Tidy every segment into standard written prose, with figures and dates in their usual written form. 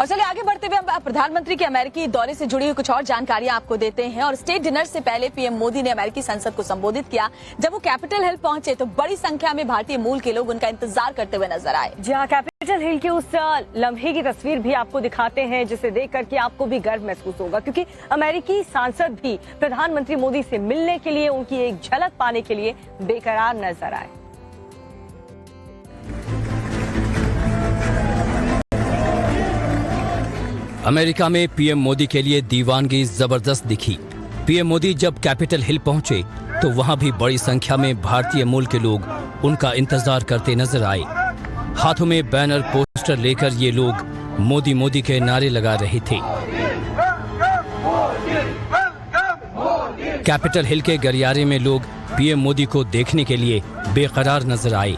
और चलिए आगे बढ़ते हुए हम प्रधानमंत्री के अमेरिकी दौरे से जुड़ी हुई कुछ और जानकारियां आपको देते हैं। और स्टेट डिनर से पहले पीएम मोदी ने अमेरिकी संसद को संबोधित किया। जब वो कैपिटल हिल पहुंचे तो बड़ी संख्या में भारतीय मूल के लोग उनका इंतजार करते हुए नजर आए। जी हाँ, कैपिटल हिल के उस लम्हे की तस्वीर भी आपको दिखाते हैं जिसे देख करके आपको भी गर्व महसूस होगा, क्योंकि अमेरिकी सांसद भी प्रधानमंत्री मोदी से मिलने के लिए, उनकी एक झलक पाने के लिए बेकरार नजर आए। अमेरिका में पीएम मोदी के लिए दीवानगी जबरदस्त दिखी। पीएम मोदी जब कैपिटल हिल पहुंचे तो वहां भी बड़ी संख्या में भारतीय मूल के लोग उनका इंतजार करते नजर आए। हाथों में बैनर पोस्टर लेकर ये लोग मोदी मोदी के नारे लगा रहे थे। कैपिटल हिल के गलियारे में लोग पीएम मोदी को देखने के लिए बेकरार नजर आए।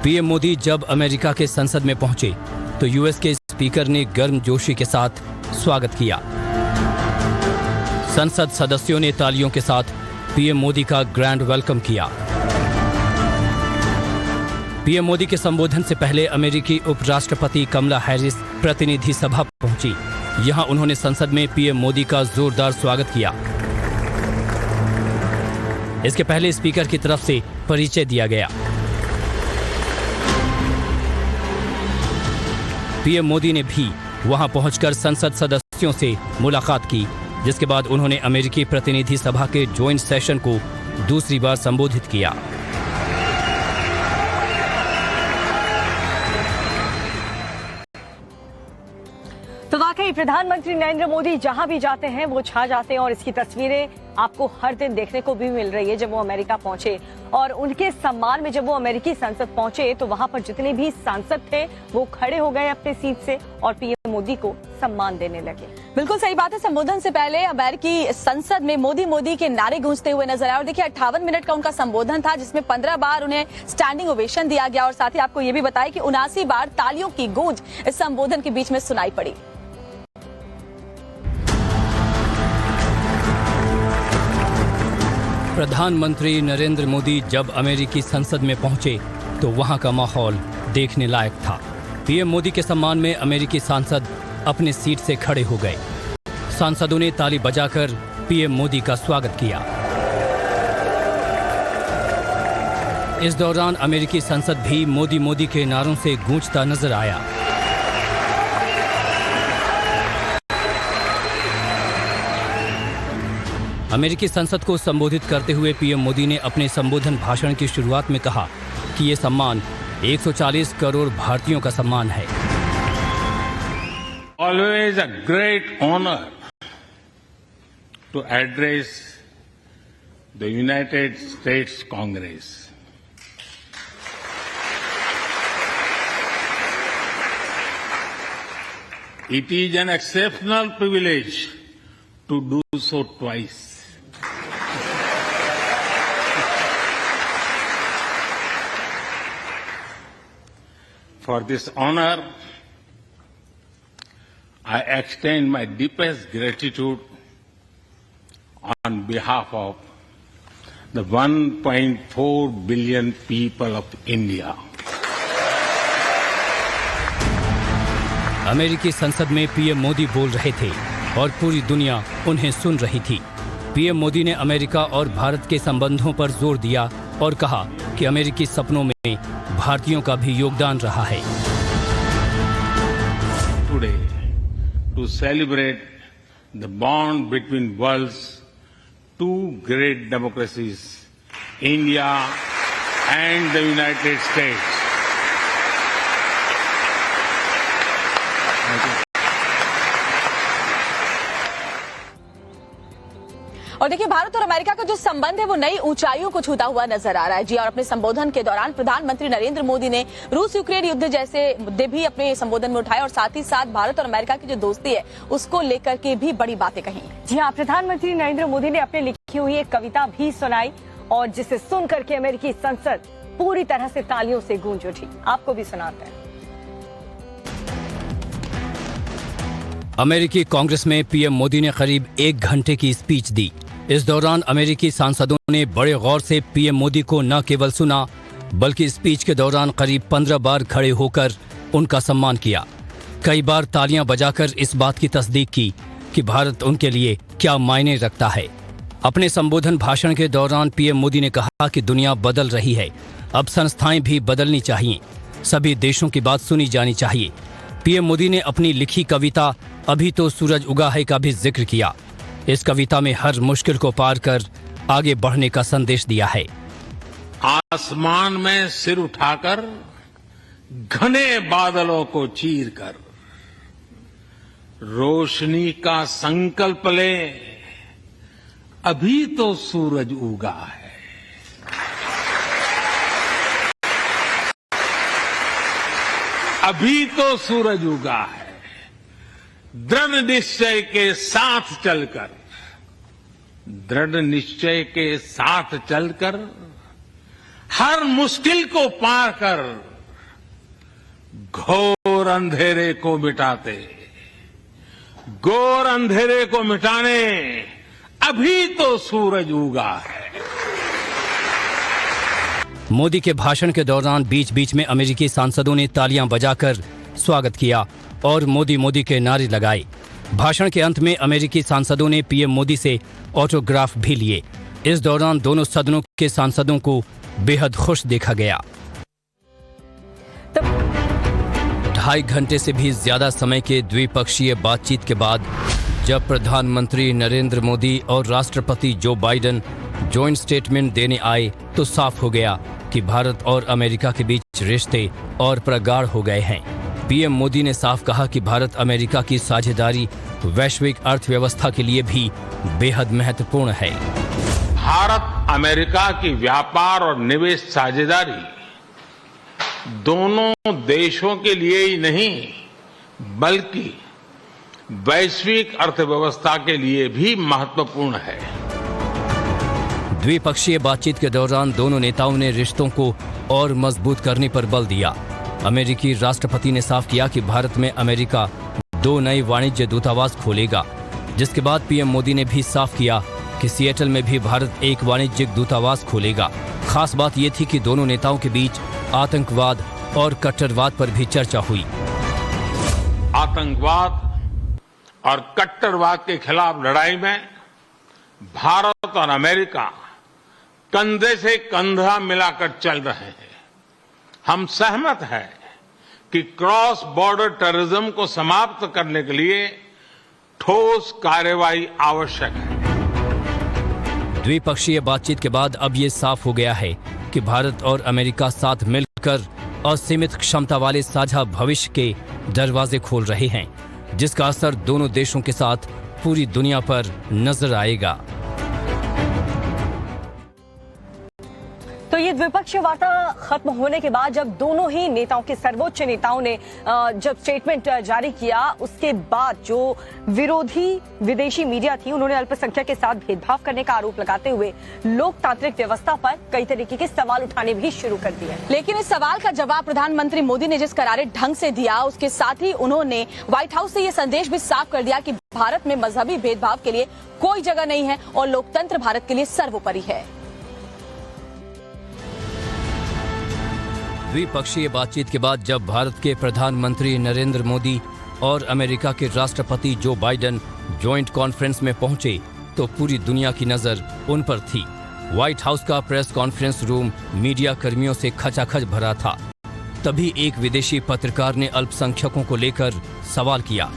पीएम मोदी जब अमेरिका के संसद में पहुंचे तो यूएस के स्पीकर ने गर्मजोशी के साथ स्वागत किया। संसद सदस्यों ने तालियों के साथ पीएम मोदी का ग्रैंड वेलकम किया। पीएम मोदी के संबोधन से पहले अमेरिकी उपराष्ट्रपति कमला हैरिस प्रतिनिधि सभा पहुंची। यहां उन्होंने संसद में पीएम मोदी का जोरदार स्वागत किया। इसके पहले स्पीकर की तरफ से परिचय दिया गया। पीएम मोदी ने भी वहां पहुंचकर संसद सदस्यों से मुलाकात की, जिसके बाद उन्होंने अमेरिकी प्रतिनिधि सभा के ज्वाइंट सेशन को दूसरी बार संबोधित किया। तो वाकई प्रधानमंत्री नरेंद्र मोदी जहां भी जाते हैं वो छा जाते हैं और इसकी तस्वीरें आपको हर दिन देखने को भी मिल रही है। जब वो अमेरिका पहुंचे और उनके सम्मान में जब वो अमेरिकी संसद पहुंचे तो वहां पर जितने भी सांसद थे वो खड़े हो गए अपने सीट से और पीएम मोदी को सम्मान देने लगे। बिल्कुल सही बात है। संबोधन से पहले अमेरिकी संसद में मोदी मोदी के नारे गूंजते हुए नजर आए। और देखिए 58 मिनट का उनका संबोधन था, जिसमें 15 बार उन्हें स्टैंडिंग ओवेशन दिया गया। और साथ ही आपको ये भी बताया कि 79 बार तालियों की गूंज इस संबोधन के बीच में सुनाई पड़ी। प्रधानमंत्री नरेंद्र मोदी जब अमेरिकी संसद में पहुंचे तो वहां का माहौल देखने लायक था। पीएम मोदी के सम्मान में अमेरिकी सांसद अपने सीट से खड़े हो गए। सांसदों ने ताली बजाकर पीएम मोदी का स्वागत किया। इस दौरान अमेरिकी संसद भी मोदी मोदी के नारों से गूंजता नजर आया। अमेरिकी संसद को संबोधित करते हुए पीएम मोदी ने अपने संबोधन भाषण की शुरुआत में कहा कि ये सम्मान 140 करोड़ भारतीयों का सम्मान है। Always a great honor to address the United States Congress. It is an exceptional privilege to do so twice. For this honor, I extend my deepest gratitude on behalf of the 1.4 billion people of India. अमेरिकी संसद में PM Modi बोल रहे थे और पूरी दुनिया उन्हें सुन रही थी। पीएम मोदी ने अमेरिका और भारत के संबंधों पर जोर दिया और कहा कि अमेरिकी सपनों में भारतीयों का भी योगदान रहा है। Today, to celebrate the bond between world's two great democracies, India and the United States. और देखिए भारत और अमेरिका का जो संबंध है वो नई ऊंचाइयों को छूता हुआ नजर आ रहा है। जी, और अपने संबोधन के दौरान प्रधानमंत्री नरेंद्र मोदी ने रूस यूक्रेन युद्ध जैसे मुद्दे भी अपने संबोधन में उठाए और साथ ही साथ भारत और अमेरिका की जो दोस्ती है उसको लेकर के भी बड़ी बातें कही। जी हाँ, प्रधानमंत्री नरेंद्र मोदी ने अपने लिखी हुई एक कविता भी सुनाई और जिसे सुन करके अमेरिकी संसद पूरी तरह से तालियों से गूंज उठी। आपको भी सुनाते हैं। अमेरिकी कांग्रेस में पीएम मोदी ने करीब 1 घंटे की स्पीच दी। इस दौरान अमेरिकी सांसदों ने बड़े गौर से पीएम मोदी को न केवल सुना बल्कि स्पीच के दौरान करीब 15 बार खड़े होकर उनका सम्मान किया। कई बार तालियां बजाकर इस बात की तस्दीक की कि भारत उनके लिए क्या मायने रखता है। अपने संबोधन भाषण के दौरान पीएम मोदी ने कहा कि दुनिया बदल रही है, अब संस्थाएं भी बदलनी चाहिए, सभी देशों की बात सुनी जानी चाहिए। पीएम मोदी ने अपनी लिखी कविता अभी तो सूरज उगा है का भी जिक्र किया। इस कविता में हर मुश्किल को पार कर आगे बढ़ने का संदेश दिया है। आसमान में सिर उठाकर घने बादलों को चीरकर रोशनी का संकल्प ले, अभी तो सूरज उगा है। अभी तो सूरज उगा है। दृढ़ निश्चय के साथ चलकर, दृढ़ निश्चय के साथ चलकर हर मुश्किल को पार कर घोर अंधेरे को मिटाते, घोर अंधेरे को मिटाने अभी तो सूरज उगा है। मोदी के भाषण के दौरान बीच बीच में अमेरिकी सांसदों ने तालियां बजाकर स्वागत किया और मोदी मोदी के नारे लगाए। भाषण के अंत में अमेरिकी सांसदों ने पीएम मोदी से ऑटोग्राफ भी लिए। इस दौरान दोनों सदनों के सांसदों को बेहद खुश देखा गया। 2.5 घंटे से भी ज्यादा समय के द्विपक्षीय बातचीत के बाद जब प्रधानमंत्री नरेंद्र मोदी और राष्ट्रपति जो बाइडेन जॉइंट स्टेटमेंट देने आए तो साफ हो गया कि भारत और अमेरिका के बीच रिश्ते और प्रगाढ़ हो गए हैं। पीएम मोदी ने साफ कहा कि भारत अमेरिका की साझेदारी वैश्विक अर्थव्यवस्था के लिए भी बेहद महत्वपूर्ण है। भारत अमेरिका की व्यापार और निवेश साझेदारी दोनों देशों के लिए ही नहीं बल्कि वैश्विक अर्थव्यवस्था के लिए भी महत्वपूर्ण है। द्विपक्षीय बातचीत के दौरान दोनों नेताओं ने रिश्तों को और मजबूत करने पर बल दिया। अमेरिकी राष्ट्रपति ने साफ किया कि भारत में अमेरिका 2 नए वाणिज्य दूतावास खोलेगा, जिसके बाद पीएम मोदी ने भी साफ किया कि सिएटल में भी भारत एक वाणिज्यिक दूतावास खोलेगा। खास बात यह थी कि दोनों नेताओं के बीच आतंकवाद और कट्टरवाद पर भी चर्चा हुई। आतंकवाद और कट्टरवाद के खिलाफ लड़ाई में भारत और अमेरिका कंधे से कंधा मिलाकर चल रहे हैं। हम सहमत हैं कि क्रॉस बॉर्डर टेररिज्म को समाप्त करने के लिए ठोस कार्रवाई आवश्यक है। द्विपक्षीय बातचीत के बाद अब ये साफ हो गया है कि भारत और अमेरिका साथ मिलकर असीमित क्षमता वाले साझा भविष्य के दरवाजे खोल रहे हैं, जिसका असर दोनों देशों के साथ पूरी दुनिया पर नजर आएगा। तो ये द्विपक्षीय वार्ता खत्म होने के बाद जब दोनों ही नेताओं के सर्वोच्च नेताओं ने जब स्टेटमेंट जारी किया, उसके बाद जो विरोधी विदेशी मीडिया थी उन्होंने अल्पसंख्यक के साथ भेदभाव करने का आरोप लगाते हुए लोकतांत्रिक व्यवस्था पर कई तरीके के सवाल उठाने भी शुरू कर दिए। लेकिन इस सवाल का जवाब प्रधानमंत्री मोदी ने जिस करारे ढंग से दिया, उसके साथ ही उन्होंने व्हाइट हाउस से ये संदेश भी साफ कर दिया कि भारत में मजहबी भेदभाव के लिए कोई जगह नहीं है और लोकतंत्र भारत के लिए सर्वोपरि है। द्विपक्षीय बातचीत के बाद जब भारत के प्रधानमंत्री नरेंद्र मोदी और अमेरिका के राष्ट्रपति जो बाइडेन जॉइंट कॉन्फ्रेंस में पहुंचे तो पूरी दुनिया की नजर उन पर थी। व्हाइट हाउस का प्रेस कॉन्फ्रेंस रूम मीडिया कर्मियों से खचाखच भरा था। तभी एक विदेशी पत्रकार ने अल्पसंख्यकों को लेकर सवाल किया,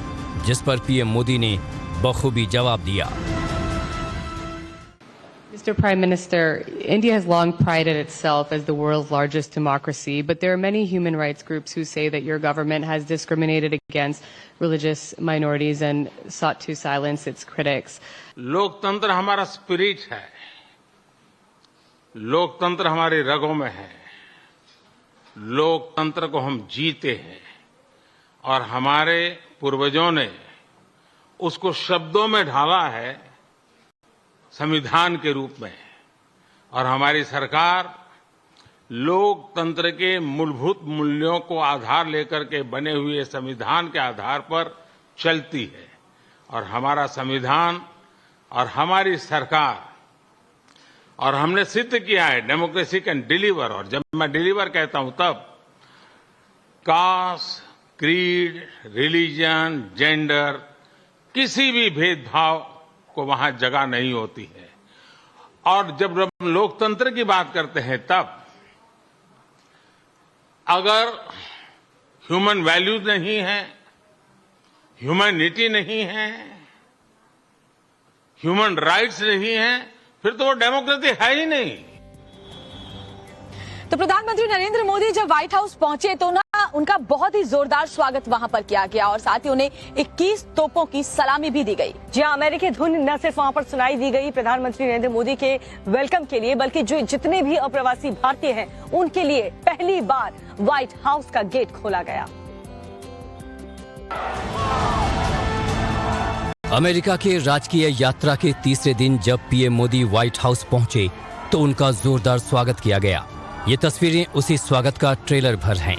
जिस पर पीएम मोदी ने बखूबी जवाब दिया। Mr. Prime Minister, India has long prided itself as the world's largest democracy, but there are many human rights groups who say that your government has discriminated against religious minorities and sought to silence its critics. लोकतंत्र हमारा spirit है, लोकतंत्र हमारी रगों में है, लोकतंत्र को हम जीते हैं और हमारे पूर्वजों ने उसको शब्दों में ढाला है संविधान के रूप में, और हमारी सरकार लोकतंत्र के मूलभूत मूल्यों को आधार लेकर के बने हुए संविधान के आधार पर चलती है। और हमारा संविधान और हमारी सरकार, और हमने सिद्ध किया है डेमोक्रेसी कैन डिलीवर, और जब मैं डिलीवर कहता हूं तब कास्ट, क्रीड, रिलीजन, जेंडर, किसी भी भेदभाव को वहां जगह नहीं होती है। और जब हम लोकतंत्र की बात करते हैं तब अगर ह्यूमन वैल्यूज नहीं है, ह्यूमैनिटी नहीं है, ह्यूमन राइट्स नहीं है, फिर तो वो डेमोक्रेसी है ही नहीं। तो प्रधानमंत्री नरेंद्र मोदी जब व्हाइट हाउस पहुंचे तो ना उनका बहुत ही जोरदार स्वागत वहां पर किया गया और साथ ही उन्हें 21 तोपों की सलामी भी दी गई। जी हाँ, अमेरिकी धुन न सिर्फ वहां पर सुनाई दी गई प्रधानमंत्री नरेंद्र मोदी के वेलकम के लिए, बल्कि जो जितने भी अप्रवासी भारतीय हैं उनके लिए पहली बार व्हाइट हाउस का गेट खोला गया। अमेरिका के राजकीय यात्रा के तीसरे दिन जब पीएम मोदी व्हाइट हाउस पहुंचे तो उनका जोरदार स्वागत किया गया। ये तस्वीरें उसी स्वागत का ट्रेलर भर हैं।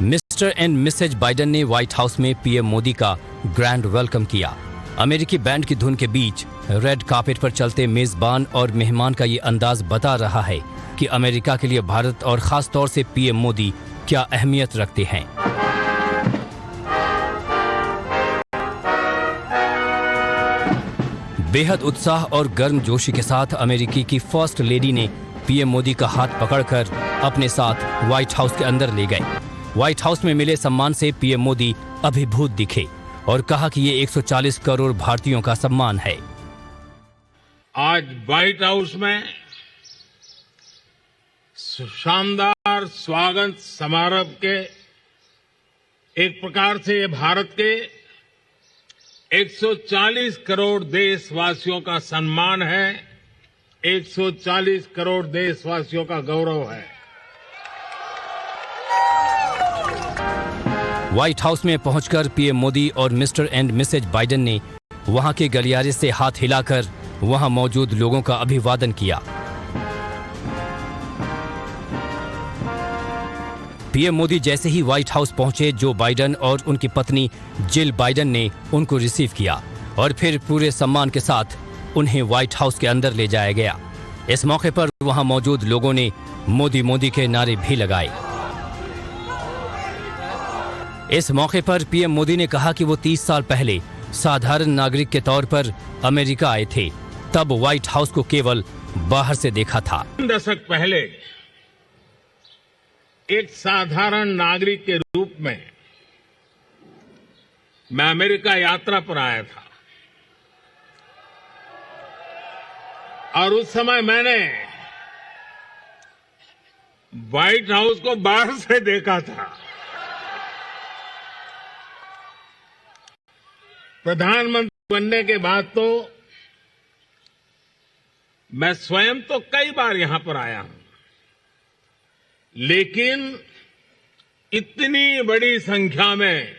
मिस्टर एंड मिसेज बाइडेन ने व्हाइट हाउस में पीएम मोदी का ग्रैंड वेलकम किया। अमेरिकी बैंड की धुन के बीच रेड कार्पेट पर चलते मेजबान और मेहमान का ये अंदाज बता रहा है कि अमेरिका के लिए भारत और खास तौर से पीएम मोदी क्या अहमियत रखते हैं। बेहद उत्साह और गर्मजोशी के साथ अमेरिकी की फर्स्ट लेडी ने पीएम मोदी का हाथ पकड़कर अपने साथ व्हाइट हाउस के अंदर ले गए। व्हाइट हाउस में मिले सम्मान से पीएम मोदी अभिभूत दिखे और कहा कि ये 140 करोड़ भारतीयों का सम्मान है। आज व्हाइट हाउस में शानदार स्वागत समारोह के एक प्रकार से ये भारत के 140 करोड़ देशवासियों का सम्मान है, 140 करोड़ देशवासियों का गौरव है। व्हाइट हाउस में पहुंचकर पीएम मोदी और मिस्टर एंड मिसेज बाइडेन ने वहां के गलियारे से हाथ हिलाकर वहां मौजूद लोगों का अभिवादन किया। पीएम मोदी जैसे ही व्हाइट हाउस पहुंचे, जो बाइडेन और उनकी पत्नी जिल बाइडेन ने उनको रिसीव किया और फिर पूरे सम्मान के साथ उन्हें व्हाइट हाउस के अंदर ले जाया गया। इस मौके पर वहां मौजूद लोगों ने मोदी मोदी के नारे भी लगाए। इस मौके पर पीएम मोदी ने कहा कि वो 30 साल पहले साधारण नागरिक के तौर पर अमेरिका आए थे, तब व्हाइट हाउस को केवल बाहर से देखा था। 3 दशक पहले एक साधारण नागरिक के रूप में मैं अमेरिका यात्रा पर आया था और उस समय मैंने व्हाइट हाउस को बाहर से देखा था। प्रधानमंत्री बनने के बाद तो मैं स्वयं तो कई बार यहां पर आया हूं, लेकिन इतनी बड़ी संख्या में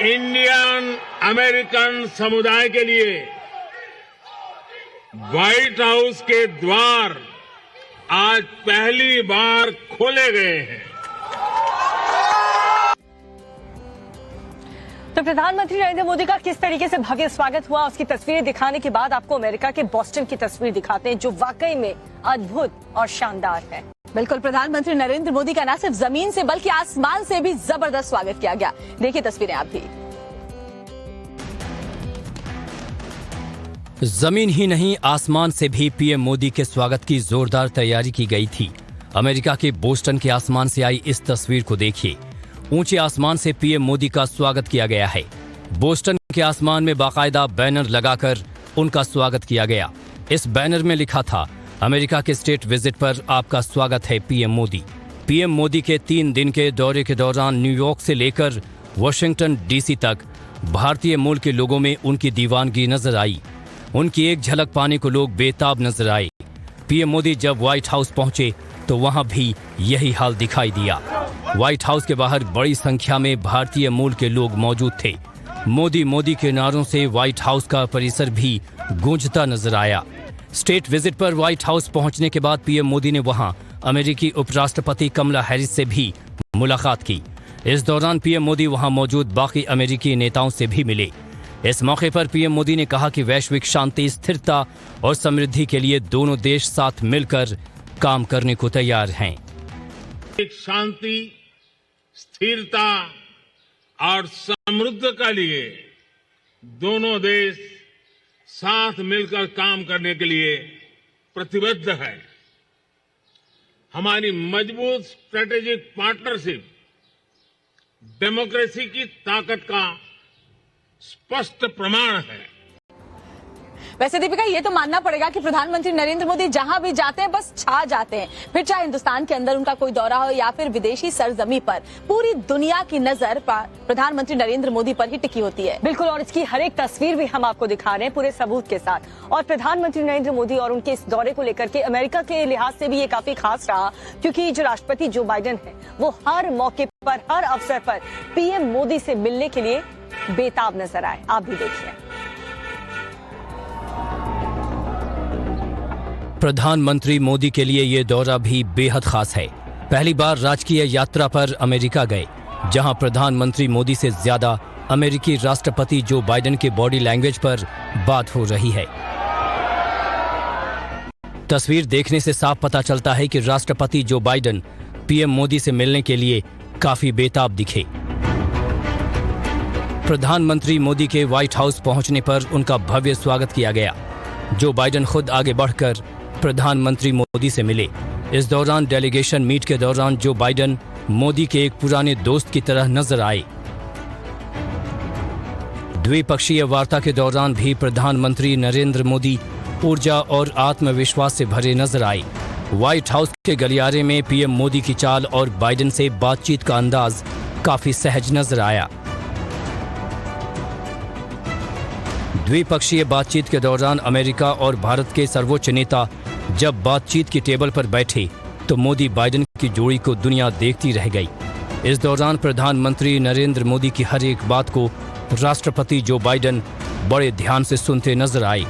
इंडियन अमेरिकन समुदाय के लिए व्हाइट हाउस के द्वार आज पहली बार खोले गए हैं। तो प्रधानमंत्री नरेंद्र मोदी का किस तरीके से भव्य स्वागत हुआ, उसकी तस्वीरें दिखाने के बाद आपको अमेरिका के बोस्टन की तस्वीर दिखाते हैं, जो वाकई में अद्भुत और शानदार है। बिल्कुल, प्रधानमंत्री नरेंद्र मोदी का न सिर्फ जमीन से बल्कि आसमान से भी जबरदस्त स्वागत किया गया। देखिए तस्वीरें आप भी। जमीन ही नहीं, आसमान से भी पीएम मोदी के स्वागत की जोरदार तैयारी की गई थी। अमेरिका के बोस्टन के आसमान से आई इस तस्वीर को देखिए। ऊंचे आसमान से पीएम मोदी का स्वागत किया गया है। बोस्टन के आसमान में बाकायदा बैनर लगाकर उनका स्वागत किया गया। इस बैनर में लिखा था, अमेरिका के स्टेट विजिट पर आपका स्वागत है पीएम मोदी। पीएम मोदी के 3 दिन के दौरे के दौरान न्यूयॉर्क से लेकर वाशिंगटन डीसी तक भारतीय मूल के लोगों में उनकी दीवानगी नजर आई। उनकी एक झलक पाने को लोग बेताब नजर आए। पीएम मोदी जब व्हाइट हाउस पहुंचे तो वहां भी यही हाल दिखाई दिया। व्हाइट हाउस के बाहर बड़ी संख्या में भारतीय मूल के लोग मौजूद थे। मोदी मोदी के नारों से व्हाइट हाउस का परिसर भी गूंजता नजर आया। स्टेट विजिट पर व्हाइट हाउस पहुंचने के बाद पीएम मोदी ने वहां अमेरिकी उपराष्ट्रपति कमला हैरिस से भी मुलाकात की। इस दौरान पीएम मोदी वहां मौजूद बाकी अमेरिकी नेताओं से भी मिले। इस मौके पर पीएम मोदी ने कहा कि वैश्विक शांति, स्थिरता और समृद्धि के लिए दोनों देश साथ मिलकर काम करने को तैयार हैं। एक शांति, स्थिरता और समृद्धि के लिए दोनों देश साथ मिलकर काम करने के लिए प्रतिबद्ध है। हमारी मजबूत स्ट्रेटेजिक पार्टनरशिप डेमोक्रेसी की ताकत का स्पष्ट प्रमाण है। वैसे दीपिका, ये तो मानना पड़ेगा कि प्रधानमंत्री नरेंद्र मोदी जहां भी जाते हैं बस छा जाते हैं। फिर चाहे हिंदुस्तान के अंदर उनका कोई दौरा हो या फिर विदेशी सरजमी पर, पूरी दुनिया की नजर प्रधानमंत्री नरेंद्र मोदी पर ही टिकी होती है। बिल्कुल, और इसकी हर एक तस्वीर भी हम आपको दिखा रहे हैं पूरे सबूत के साथ। और प्रधानमंत्री नरेंद्र मोदी और उनके इस दौरे को लेकर के अमेरिका के लिहाज से भी ये काफी खास रहा, क्योंकि जो राष्ट्रपति जो बाइडेन है वो हर मौके पर, हर अवसर पर पीएम मोदी से मिलने के लिए बेताब नजर आए। आप भी देखिए। प्रधानमंत्री मोदी के लिए ये दौरा भी बेहद खास है। पहली बार राजकीय यात्रा पर अमेरिका गए, जहां प्रधानमंत्री मोदी से ज्यादा अमेरिकी राष्ट्रपति जो बाइडेन के बॉडी लैंग्वेज पर बात हो रही है। तस्वीर देखने से साफ पता चलता है कि राष्ट्रपति जो बाइडेन पीएम मोदी से मिलने के लिए काफी बेताब दिखे। प्रधानमंत्री मोदी के व्हाइट हाउस पहुंचने पर उनका भव्य स्वागत किया गया। जो बाइडेन खुद आगे बढ़कर प्रधानमंत्री मोदी से मिले। इस दौरान डेलीगेशन मीट के दौरान जो बाइडेन मोदी के एक पुराने दोस्त की तरह नजर आए। द्विपक्षीय वार्ता के दौरान भी प्रधानमंत्री नरेंद्र मोदी ऊर्जा और आत्मविश्वास से भरे नजर आए। व्हाइट हाउस के गलियारे में पीएम मोदी की चाल और बाइडेन से बातचीत का अंदाज काफी सहज नजर आया। द्विपक्षीय बातचीत के दौरान अमेरिका और भारत के सर्वोच्च नेता जब बातचीत की टेबल पर बैठे तो मोदी बाइडेन की जोड़ी को दुनिया देखती रह गई। इस दौरान प्रधानमंत्री नरेंद्र मोदी की हर एक बात को राष्ट्रपति जो बाइडेन बड़े ध्यान से सुनते नजर आए।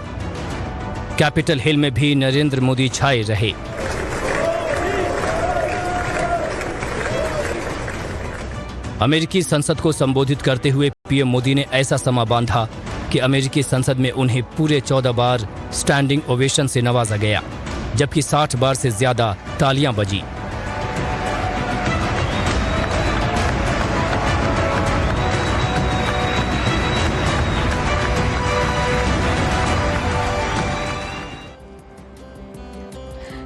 कैपिटल हिल में भी नरेंद्र मोदी छाए रहे। अमेरिकी संसद को संबोधित करते हुए पीएम मोदी ने ऐसा समा बांधा कि अमेरिकी संसद में उन्हें पूरे 14 बार स्टैंडिंग ओवेशन से नवाजा गया, जबकि 60 बार से ज्यादा तालियां बजी।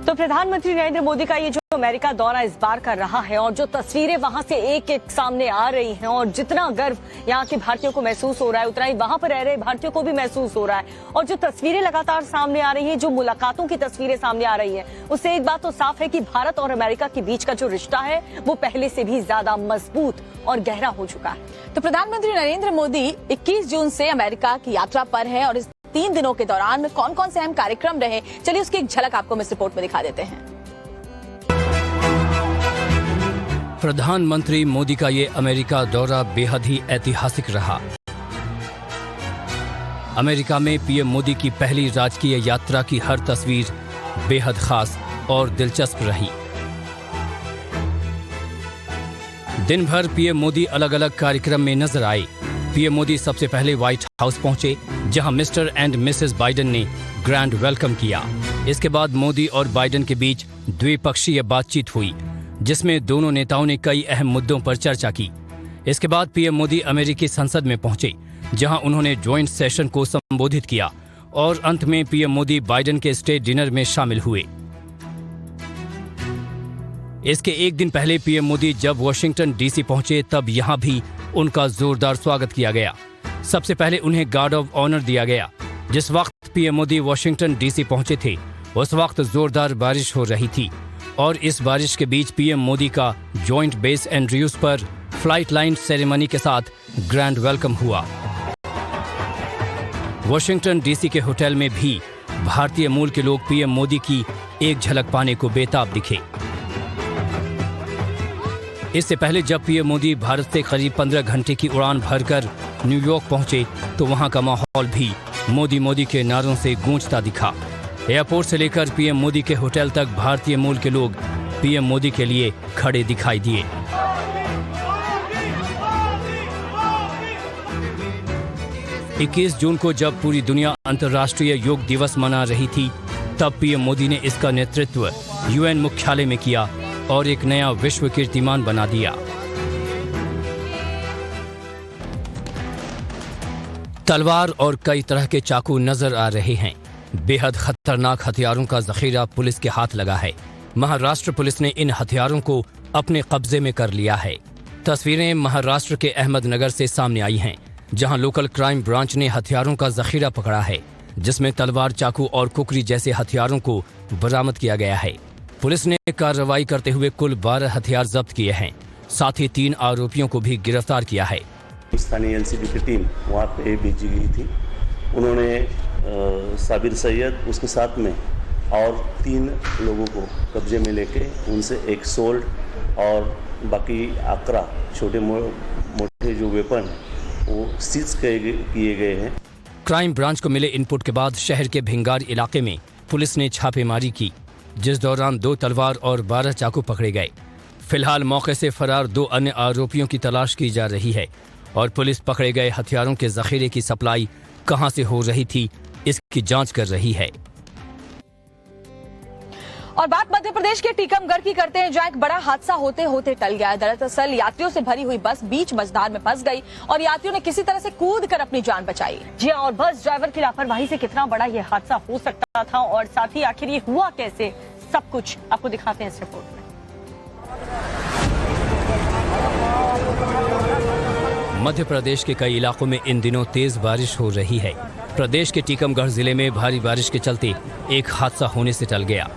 तो प्रधानमंत्री नरेंद्र मोदी का ये जो अमेरिका दौरा इस बार कर रहा है और जो तस्वीरें वहां से एक एक सामने आ रही हैं और जितना गर्व यहाँ के भारतीयों को महसूस हो रहा है उतना ही वहां पर रह रहे भारतीयों को भी महसूस हो रहा है। और जो तस्वीरें लगातार सामने आ रही हैं, जो मुलाकातों की तस्वीरें सामने आ रही हैं, उससे एक बात तो साफ है कि भारत और अमेरिका के बीच का जो रिश्ता है वो पहले से भी ज्यादा मजबूत और गहरा हो चुका है। तो प्रधानमंत्री नरेंद्र मोदी 21 जून से अमेरिका की यात्रा पर है और इस 3 दिनों के दौरान कौन कौन से अहम कार्यक्रम रहे, चलिए उसकी एक झलक आपको हम इस रिपोर्ट में दिखा देते हैं। प्रधानमंत्री मोदी का ये अमेरिका दौरा बेहद ही ऐतिहासिक रहा। अमेरिका में पीएम मोदी की पहली राजकीय यात्रा की हर तस्वीर बेहद खास और दिलचस्प रही। दिन भर पीएम मोदी अलग अलग कार्यक्रम में नजर आए। पीएम मोदी सबसे पहले व्हाइट हाउस पहुंचे, जहां मिस्टर एंड मिसेस बाइडेन ने ग्रैंड वेलकम किया। इसके बाद मोदी और बाइडेन के बीच द्विपक्षीय बातचीत हुई, जिसमें दोनों नेताओं ने कई अहम मुद्दों पर चर्चा की। इसके बाद पीएम मोदी अमेरिकी संसद में पहुंचे, जहां उन्होंने ज्वाइंट सेशन को संबोधित किया और अंत में पीएम मोदी बाइडेन के स्टेट डिनर में शामिल हुए। इसके एक दिन पहले पीएम मोदी जब वॉशिंगटन डीसी पहुंचे, तब यहां भी उनका जोरदार स्वागत किया गया। सबसे पहले उन्हें गार्ड ऑफ ऑनर दिया गया। जिस वक्त पीएम मोदी वॉशिंगटन डीसी पहुंचे थे, उस वक्त जोरदार बारिश हो रही थी और इस बारिश के बीच पीएम मोदी का जॉइंट बेस एंड्रयूज पर फ्लाइट लाइन सेरेमनी के साथ ग्रैंड वेलकम हुआ। वॉशिंगटन डीसी के होटल में भी भारतीय मूल के लोग पीएम मोदी की एक झलक पाने को बेताब दिखे। इससे पहले जब पीएम मोदी भारत से करीब 15 घंटे की उड़ान भरकर न्यूयॉर्क पहुंचे, तो वहां का माहौल भी मोदी मोदी के नारों से गूंजता दिखा। एयरपोर्ट से लेकर पीएम मोदी के होटल तक भारतीय मूल के लोग पीएम मोदी के लिए खड़े दिखाई दिए। 21 जून को जब पूरी दुनिया अंतर्राष्ट्रीय योग दिवस मना रही थी, तब पीएम मोदी ने इसका नेतृत्व यूएन मुख्यालय में किया और एक नया विश्व कीर्तिमान बना दिया। तलवार और कई तरह के चाकू नजर आ रहे हैं। बेहद खतरनाक हथियारों का जखीरा पुलिस के हाथ लगा है। महाराष्ट्र पुलिस ने इन हथियारों को अपने कब्जे में कर लिया है। तस्वीरें महाराष्ट्र के अहमदनगर से सामने आई हैं, जहां लोकल क्राइम ब्रांच ने हथियारों का जखीरा पकड़ा है, जिसमें तलवार, चाकू और कुकरी जैसे हथियारों को बरामद किया गया है। पुलिस ने कार्रवाई करते हुए कुल 12 हथियार जब्त किए हैं। साथ ही 3 आरोपियों को भी गिरफ्तार किया है। स्थानीय एलसीबी की टीम वहाँ पे भेजी गई थी। उन्होंने साबिर सैयद, उसके साथ में और 3 लोगों को कब्जे में लेके उनसे एक सोल्ड और बाकी 11 छोटे मोटे जो वेपन हैं वो सीज किए गए हैं। क्राइम ब्रांच को मिले इनपुट के बाद शहर के भिंगार इलाके में पुलिस ने छापेमारी की, जिस दौरान 2 तलवार और 12 चाकू पकड़े गए। फिलहाल मौके से फरार 2 अन्य आरोपियों की तलाश की जा रही है और पुलिस पकड़े गए हथियारों के जखीरे की सप्लाई कहां से हो रही थी, इसकी जांच कर रही है। और बात मध्य प्रदेश के टीकमगढ़ की करते हैं, जहां एक बड़ा हादसा होते होते टल गया। दरअसल यात्रियों से भरी हुई बस बीच मझधार में फंस गई और यात्रियों ने किसी तरह से कूद कर अपनी जान बचाई। जी हाँ, और बस ड्राइवर की लापरवाही से कितना बड़ा ये हादसा हो सकता था और साथ ही आखिर ये हुआ कैसे, सब कुछ आपको दिखाते हैं इस रिपोर्ट में। मध्य प्रदेश के कई इलाकों में इन दिनों तेज बारिश हो रही है। प्रदेश के टीकमगढ़ जिले में भारी बारिश के चलते एक हादसा होने से टल गया।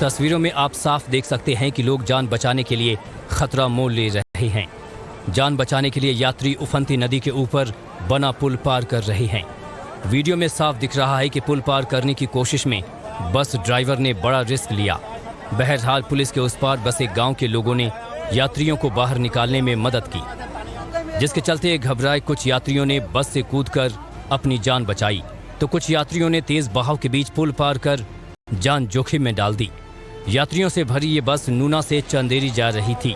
तस्वीरों में आप साफ देख सकते हैं कि लोग जान बचाने के लिए खतरा मोल ले रहे हैं। जान बचाने के लिए यात्री उफनती नदी के ऊपर बना पुल पार कर रहे हैं। वीडियो में साफ दिख रहा है कि पुल पार करने की कोशिश में बस ड्राइवर ने बड़ा रिस्क लिया। बहरहाल पुलिस के उस पार बसे गांव के लोगों ने यात्रियों को बाहर निकालने में मदद की, जिसके चलते घबराए कुछ यात्रियों ने बस से कूदकर अपनी जान बचाई, तो कुछ यात्रियों ने तेज बहाव के बीच पुल पार कर जान जोखिम में डाल दी। यात्रियों से भरी ये बस नूना से चंदेरी जा रही थी।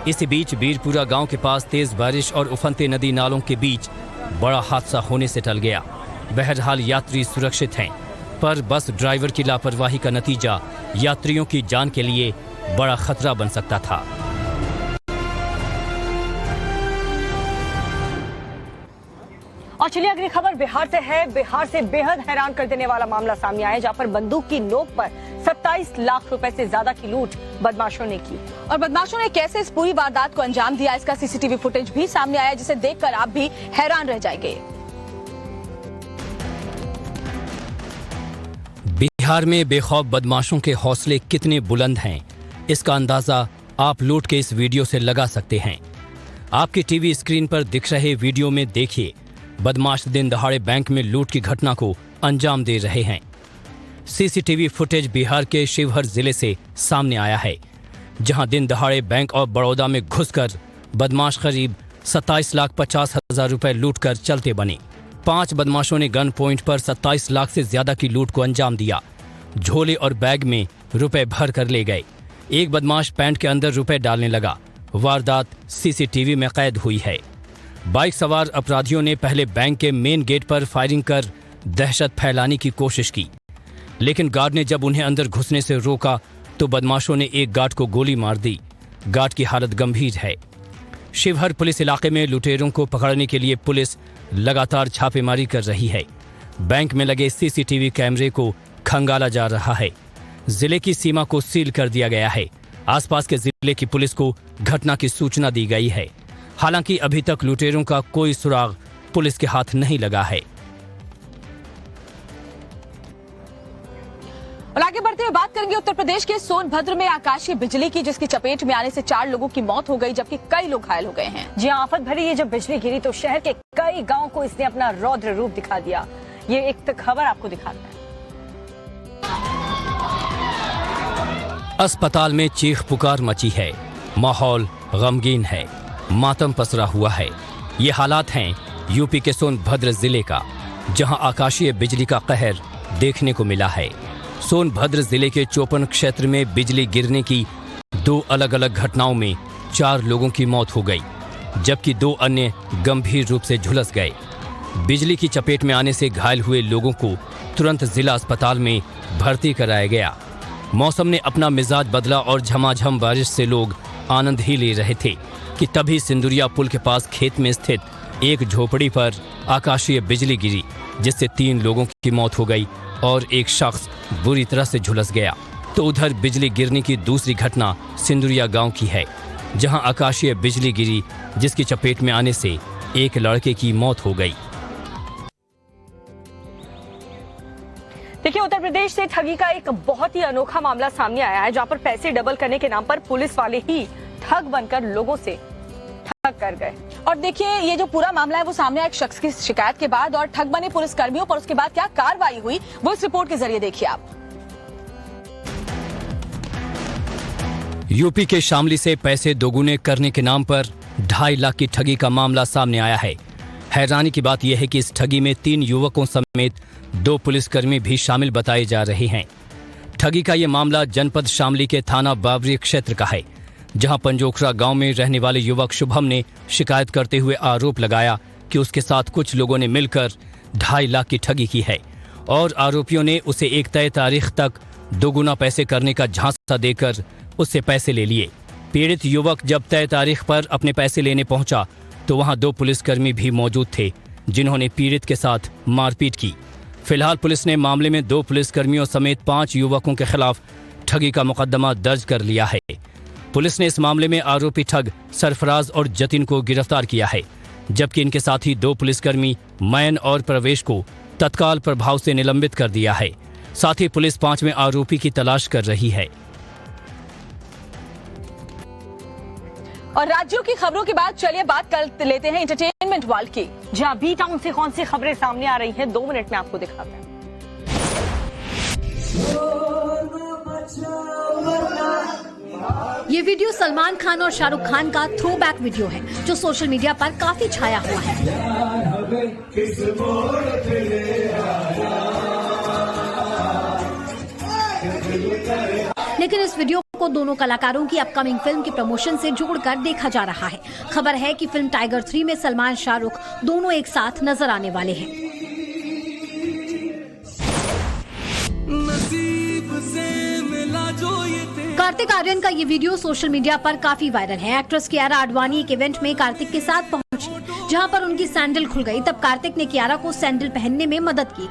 इसी बीच बीरपुरा गांव के पास तेज बारिश और उफनते नदी नालों के बीच बड़ा हादसा होने से टल गया। बहरहाल यात्री सुरक्षित हैं, पर बस ड्राइवर की लापरवाही का नतीजा यात्रियों की जान के लिए बड़ा खतरा बन सकता था। और चलिए अगली खबर बिहार से है। बिहार से बेहद हैरान कर देने वाला मामला सामने आया, जहां पर बंदूक की नोक पर 27 लाख रुपए से ज्यादा की लूट बदमाशों ने की। और बदमाशों ने कैसे इस पूरी वारदात को अंजाम दिया, इसका सीसीटीवी फुटेज भी सामने आया, जिसे देखकर आप भी हैरान रह जाएंगे। बिहार में बेखौफ बदमाशों के हौसले कितने बुलंद हैं, इसका अंदाजा आप लूट के इस वीडियो से लगा सकते हैं। आपकी टीवी स्क्रीन पर दिख रहे वीडियो में देखिए, बदमाश दिन दहाड़े बैंक में लूट की घटना को अंजाम दे रहे हैं। सीसीटीवी फुटेज बिहार के शिवहर जिले से सामने आया है, जहां दिन दहाड़े बैंक ऑफ बड़ौदा में घुसकर बदमाश करीब 27,50,000 रुपए लूट कर चलते बने। 5 बदमाशों ने गन पॉइंट पर 27 लाख से ज्यादा की लूट को अंजाम दिया। झोले और बैग में रुपए भर कर ले गए। एक बदमाश पैंट के अंदर रुपए डालने लगा। वारदात सीसीटीवी में कैद हुई है। बाइक सवार अपराधियों ने पहले बैंक के मेन गेट पर फायरिंग कर दहशत फैलाने की कोशिश की, लेकिन गार्ड ने जब उन्हें अंदर घुसने से रोका तो बदमाशों ने एक गार्ड को गोली मार दी। गार्ड की हालत गंभीर है। शिवहर पुलिस इलाके में लुटेरों को पकड़ने के लिए पुलिस लगातार छापेमारी कर रही है। बैंक में लगे सीसीटीवी कैमरे को खंगाला जा रहा है। जिले की सीमा को सील कर दिया गया है। आसपास के जिले की पुलिस को घटना की सूचना दी गई है। हालांकि अभी तक लुटेरों का कोई सुराग पुलिस के हाथ नहीं लगा है। और आगे बढ़ते हुए बात करेंगे उत्तर प्रदेश के सोनभद्र में आकाशीय बिजली की, जिसकी चपेट में आने से 4 लोगों की मौत हो गई, जबकि कई लोग घायल हो गए हैं। जी हाँ, आफत भरी ये जब बिजली गिरी तो शहर के कई गांवों को इसने अपना रौद्र रूप दिखा दिया। ये एक खबर आपको दिखाते हैं। अस्पताल में चीख पुकार मची है। माहौल गमगीन है। मातम पसरा हुआ है। ये हालात हैं यूपी के सोनभद्र जिले का, जहां आकाशीय बिजली का कहर देखने को मिला है। सोनभद्र जिले के चौपन क्षेत्र में बिजली गिरने की 2 अलग अलग घटनाओं में 4 लोगों की मौत हो गई। जबकि 2 अन्य गंभीर रूप से झुलस गए। बिजली की चपेट में आने से घायल हुए लोगों को तुरंत जिला अस्पताल में भर्ती कराया गया। मौसम ने अपना मिजाज बदला और झमाझम बारिश से लोग आनंद ही ले रहे थे कि तभी सिंदुरिया पुल के पास खेत में स्थित एक झोपड़ी पर आकाशीय बिजली गिरी, जिससे 3 लोगों की मौत हो गई और एक शख्स बुरी तरह से झुलस गया। तो उधर बिजली गिरने की दूसरी घटना सिंदुरिया गांव की है, जहां आकाशीय बिजली गिरी, जिसकी चपेट में आने से एक लड़के की मौत हो गई। देखिए, उत्तर प्रदेश से ठगी का एक बहुत ही अनोखा मामला सामने आया है, जहां पर पैसे डबल करने के नाम पर पुलिस वाले ही ठग बनकर लोगों से ठग कर गए। और देखिए, ये जो पूरा मामला है वो सामने आया एक शख्स की शिकायत के बाद, और ठग बने पुलिस कर्मियों पर उसके बाद क्या कार्रवाई हुई वो इस रिपोर्ट के जरिए देखिए आप। यूपी के शामली से पैसे दोगुने करने के नाम पर 2.5 लाख की ठगी का मामला सामने आया है। हैरानी की बात यह है कि इस ठगी में 3 युवकों समेत 2 पुलिसकर्मी भी शामिल बताए जा रहे हैं। ठगी का यह मामला जनपद शामली के थाना बाबरी क्षेत्र का है, जहां पंजोखरा गांव में रहने वाले युवक शुभम ने शिकायत करते हुए आरोप लगाया कि उसके साथ कुछ लोगों ने मिलकर 2.5 लाख की ठगी की है और आरोपियों ने उसे एक तय तारीख तक दोगुना पैसे करने का झांसा देकर उससे पैसे ले लिए। पीड़ित युवक जब तय तारीख पर अपने पैसे लेने पहुंचा तो वहां 2 पुलिसकर्मी भी मौजूद थे, जिन्होंने पीड़ित के साथ मारपीट की। फिलहाल पुलिस ने मामले में 2 पुलिसकर्मियों समेत 5 युवकों के खिलाफ ठगी का मुकदमा दर्ज कर लिया है। पुलिस ने इस मामले में आरोपी ठग सरफराज और जतिन को गिरफ्तार किया है, जबकि इनके साथ ही 2 पुलिसकर्मी मैन और प्रवेश को तत्काल प्रभाव से निलंबित कर दिया है। साथ ही पुलिस 5वें आरोपी की तलाश कर रही है। और राज्यों की खबरों के बाद चलिए बात कर लेते हैं एंटरटेनमेंट वर्ल्ड की, जहां बी टाउन से कौन सी खबरें सामने आ रही हैं 2 मिनट में आपको दिखाते हैं। ये वीडियो सलमान खान और शाहरुख खान का थ्रोबैक वीडियो है, जो सोशल मीडिया पर काफी छाया हुआ है। लेकिन इस वीडियो को दोनों कलाकारों की अपकमिंग फिल्म की प्रमोशन से जोड़कर देखा जा रहा है। खबर है कि फिल्म टाइगर 3 में सलमान शाहरुख दोनों एक साथ नजर आने वाले हैं। कार्तिक आर्यन का ये वीडियो सोशल मीडिया पर काफी वायरल है। एक्ट्रेस कियारा आडवाणी एक इवेंट में कार्तिक के साथ पहुंची, जहां पर उनकी सैंडल खुल गई। तब कार्तिक ने कियारा को सैंडल पहनने में मदद की।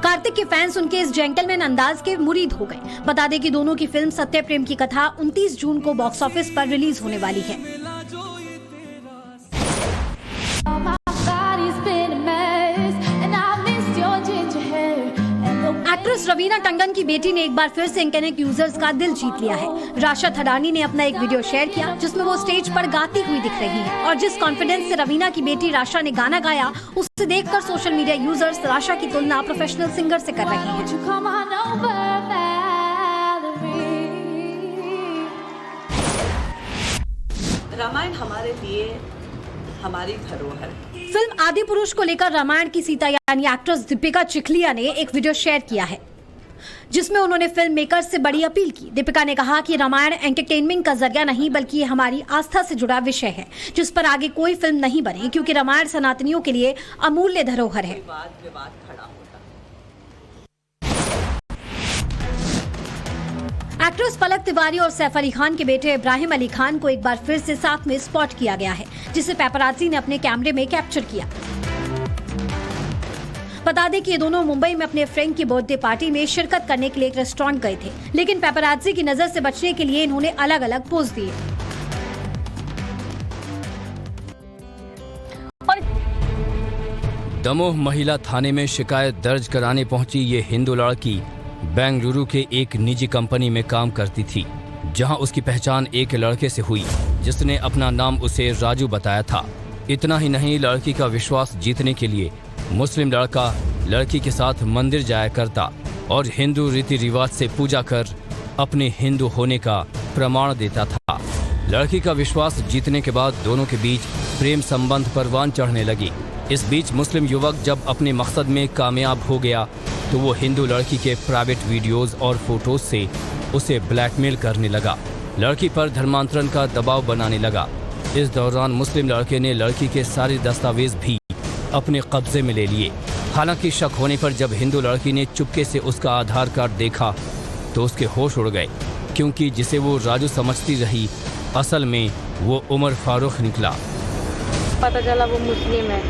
कार्तिक के फैंस उनके इस जेंटलमैन अंदाज के मुरीद हो गए। बता दें कि दोनों की फिल्म सत्य प्रेम की कथा 29 जून को बॉक्स ऑफिस पर रिलीज होने वाली है। एक्ट्रेस रवीना टंडन की बेटी ने एक बार फिर से इंटरनेट यूजर्स का दिल जीत लिया है। राशा थडानी ने अपना एक वीडियो शेयर किया, जिसमें वो स्टेज पर गाती हुई दिख रही है और जिस कॉन्फिडेंस से रवीना की बेटी राशा ने गाना गाया, उसे देखकर सोशल मीडिया यूजर्स राशा की तुलना प्रोफेशनल सिंगर से कर रहे हैं। रामायण हमारे लिए हमारी धरोहर। फिल्म आदि पुरुष को लेकर रामायण की सीता यानी एक्ट्रेस दीपिका चिखलिया ने एक वीडियो शेयर किया है, जिसमें उन्होंने फिल्म मेकर्स से बड़ी अपील की। दीपिका ने कहा कि रामायण एंटरटेनमेंट का जरिया नहीं, बल्कि ये हमारी आस्था से जुड़ा विषय है, जिस पर आगे कोई फिल्म नहीं बने, क्योंकि रामायण सनातनियों के लिए अमूल्य धरोहर है। एक्ट्रेस पलक तिवारी और सैफ अली खान के बेटे इब्राहिम अली खान को एक बार फिर से साथ में स्पॉट किया गया है, जिसे पेपराजी ने अपने कैमरे में कैप्चर किया। बता दें कि ये दोनों मुंबई में अपने फ्रेंड की बर्थडे पार्टी में शिरकत करने के लिए एक रेस्टोरेंट गए थे, लेकिन पेपराजी की नजर से बचने के लिए इन्होंने अलग अलग पोज दिए। दमोह महिला थाने में शिकायत दर्ज कराने पहुंची ये हिंदू लड़की बेंगलुरु के एक निजी कंपनी में काम करती थी, जहां उसकी पहचान एक लड़के से हुई, जिसने अपना नाम उसे राजू बताया था। इतना ही नहीं, लड़की का विश्वास जीतने के लिए मुस्लिम लड़का लड़की के साथ मंदिर जाया करता और हिंदू रीति रिवाज से पूजा कर अपने हिंदू होने का प्रमाण देता था। लड़की का विश्वास जीतने के बाद दोनों के बीच प्रेम संबंध परवान चढ़ने लगी। इस बीच मुस्लिम युवक जब अपने मकसद में कामयाब हो गया तो वो हिंदू लड़की के प्राइवेट वीडियोस और फोटोज से उसे ब्लैकमेल करने लगा, लड़की पर धर्मांतरण का दबाव बनाने लगा। इस दौरान मुस्लिम लड़के ने लड़की के सारे दस्तावेज भी अपने कब्जे में ले लिए। हालांकि शक होने पर जब हिंदू लड़की ने चुपके से उसका आधार कार्ड देखा तो उसके होश उड़ गए, क्योंकि जिसे वो राजू समझती रही असल में वो उमर फारूक निकला। पता चला वो मुस्लिम है।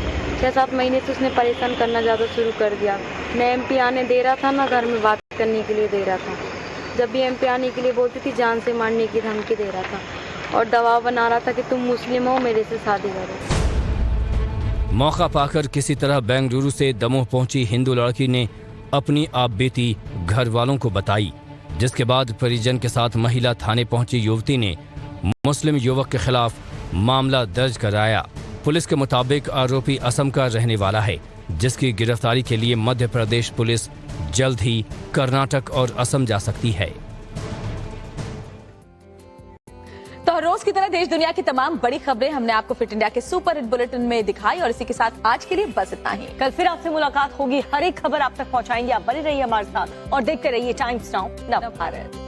6-7 महीने से उसने परेशान करना ज़्यादा शुरू कर दिया। न MP आने दे रहा था, ना घर में बात करने के लिए दे रहा था। जब भी MP आने के लिए बोलती थी जान से मारने की धमकी दे रहा था और दबाव बना रहा था कि तुम मुस्लिम हो, मेरे से शादी करो। मौका पाकर किसी तरह बेंगलुरु से दमोह पहुंची हिंदू लड़की ने अपनी आप बीती घर वालों को बताई, जिसके बाद परिजन के साथ महिला थाने पहुंची युवती ने मुस्लिम युवक के खिलाफ मामला दर्ज कराया। पुलिस के मुताबिक आरोपी असम का रहने वाला है, जिसकी गिरफ्तारी के लिए मध्य प्रदेश पुलिस जल्द ही कर्नाटक और असम जा सकती है। तो हर रोज की तरह देश दुनिया की तमाम बड़ी खबरें हमने आपको फिट इंडिया के सुपर हिट बुलेटिन में दिखाई और इसी के साथ आज के लिए बस इतना ही। कल फिर आपसे मुलाकात होगी, हर एक खबर आप तक पहुंचाएंगे। आप बने रहिए हमारे साथ और देखते रहिए टाइम्स नाउ नव भारत।